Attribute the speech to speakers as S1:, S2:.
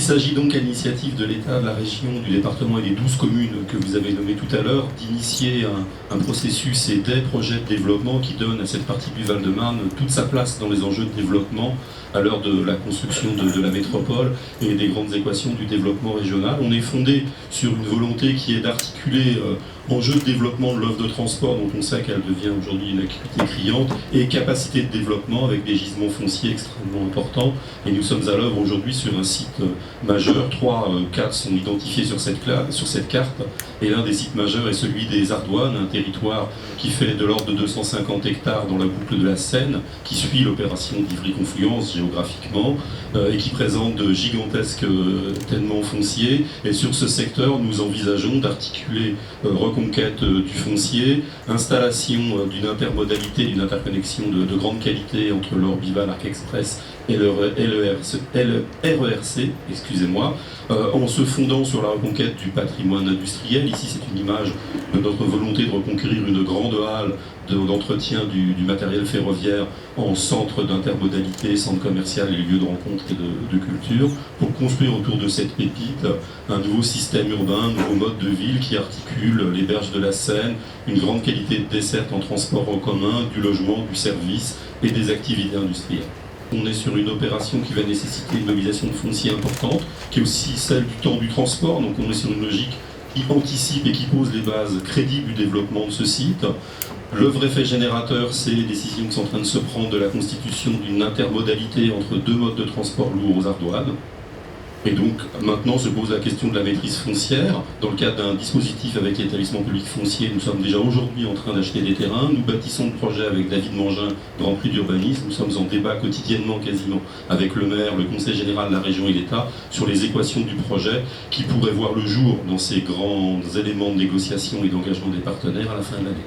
S1: s'agit donc à l'initiative de l'État, de la région, du département et des 12 communes que vous avez nommées tout à l'heure, d'initier un processus et des projets de développement qui donnent à cette partie du Val-de-Marne toute sa place dans les enjeux de développement à l'heure de la construction de la métropole et des grandes équations du développement régional. On est fondé sur une volonté qui est d'articuler enjeux de développement de l'offre de transport, dont on sait qu'elle devient aujourd'hui une acuité criante, et capacité de développement avec des gisements fonciers extrêmement importants. Et nous sommes à l'œuvre aujourd'hui sur un site majeur. 3-4 sont identifiés sur cette carte. Et l'un des sites majeurs est celui des Ardoines, un territoire qui fait de l'ordre de 250 hectares dans la boucle de la Seine, qui suit l'opération d'Ivry-Confluence géographiquement, et qui présente de gigantesques tènements fonciers. Et sur ce secteur, nous envisageons d'articuler reconquête du foncier, installation d'une intermodalité, d'une interconnexion de grande qualité entre l'Orbival Arc Express et le RERC, excusez-moi, en se fondant sur la reconquête du patrimoine industriel. Ici, c'est une image de notre volonté de reconquérir une grande halle d'entretien du matériel ferroviaire en centre d'intermodalité, centre commercial et lieu de rencontre et de culture, pour construire autour de cette pépite un nouveau système urbain, un nouveau mode de ville qui articule les berges de la Seine, une grande qualité de desserte en transport en commun, du logement, du service et des activités industrielles. On est sur une opération qui va nécessiter une mobilisation de foncier importante, qui est aussi celle du temps du transport, donc on est sur une logique qui anticipe et qui pose les bases crédibles du développement de ce site. Le vrai fait générateur, c'est les décisions qui sont en train de se prendre de la constitution d'une intermodalité entre deux modes de transport lourds aux Ardoines. Et donc maintenant se pose la question de la maîtrise foncière. Dans le cadre d'un dispositif avec l'établissement public foncier, nous sommes déjà aujourd'hui en train d'acheter des terrains. Nous bâtissons le projet avec David Mangin, Grand Prix d'urbanisme. Nous sommes en débat quotidiennement quasiment avec le maire, le conseil général de la région et l'État sur les équations du projet qui pourraient voir le jour dans ces grands éléments de négociation et d'engagement des partenaires à la fin de l'année.